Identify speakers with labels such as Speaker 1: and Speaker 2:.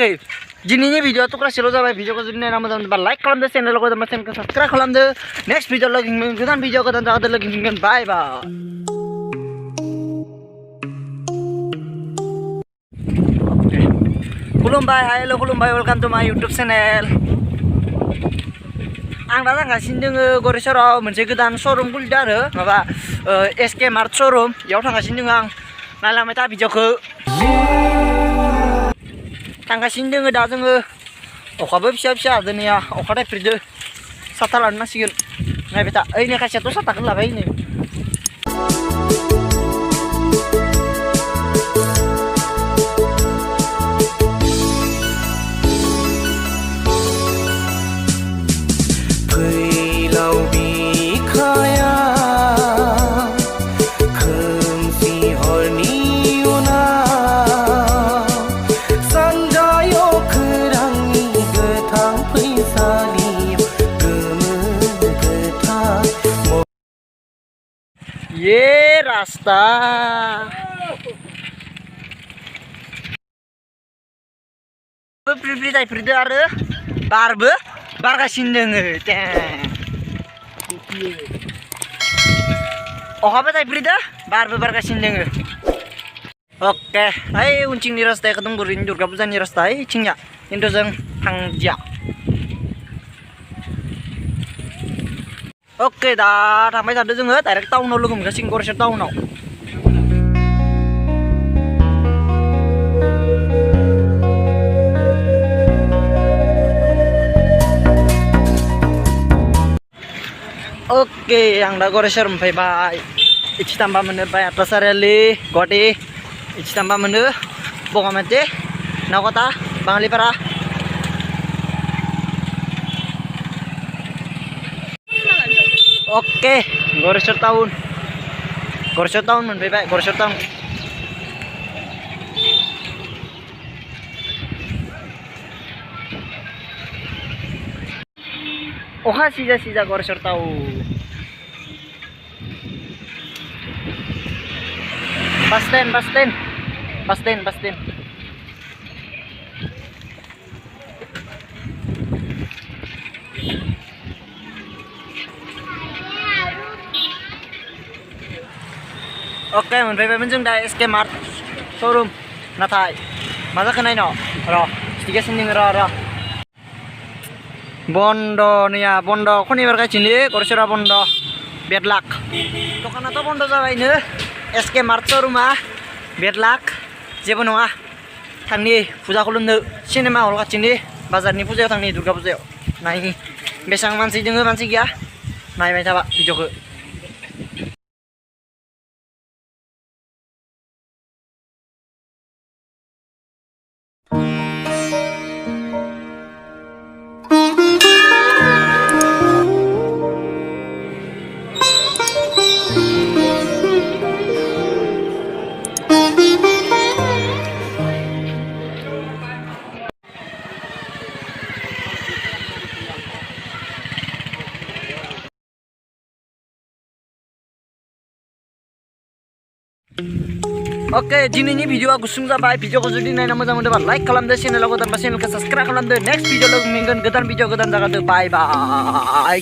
Speaker 1: Oke, jininya video tuh kelas lo sampai video kesulitan nama teman-teman like kalau channel lo teman channel subscribe kalau next video lagi mengikutan video kita ada lagi mungkin bye bye. Kulumbai, hello Kulumbai, welcome to my YouTube channel. Ang datang gasin dengan Goreswar moनसे गोदान showroom खुलिदों आरो माबा SK Mart showroom याव थांगासिनो दङ आं नायलांबाय था भिडिअखौ थांगासिनो दङ दा जोङो अखाबो फिसा फिसा हादोंनिया अखा थाइफ्रिदो साथा लानो नांसिगोन नायबाय था ओइनै खासेयाथ' साथाखौनो लाबाय नै Ye rasta Beri taifrido आरो बारबो बारगासिनो दोङो अखाबो taifrido बारबो बारगासिनो दोङो Oke, hai uncing di rasta ketemu gurin Durga Puja di rasta cingnya Indo जों थांदिया Oke, दा थांबाय थादो जोङो डाइरेक्ट टाउनाव लोगो मोनगासिनो Goreswar टाउनाव Oke, yang दा Goreswar मोनफैबाय इथि थांबा मोनो बाय आटासारियालि गुवाहाटी इथि थांबा मोनो बगामाथि नावकाटा बाङालिपारा Oke, Goreswar tahun moनफैबाय Goreswar tahun अखा सिजा सिजा Goreswar tahun Basten Oke, मोनफैबायमोन जों दा SK Mart showroom नाथाय मा जाखो नायनो र' स्टिगासिनो दङ र' Bodo नैया Bodo खनिबार गायसिनो Goreswar Bodo बेड लाक दखानाथ' बन्द जाबायनो SK Mart showroom-आ बेड लाक जेबो नङा थांनि फुजा खुलुमनो सिनेमा हल खाथिनि बाजारनि फुजायाव थांनि दुर्गा फुजायाव नायनि बेसां मानसि दोङो मानसि गैया नायबाय थाबा भिडिअखौ Oke, दिनैनि भिडिअआ गुसुं जाबाय भिडिअखौ जुदि नायना मोजां मोनदोंबा लाइक खालामदो चेनेलाव गोदानबा चेनेलखौ साबस्क्राइब खालामदो नेक्स्ट भिडिअ लोगो मोनगोन गोदान भिडिअ गोदान जागादो बाय बाय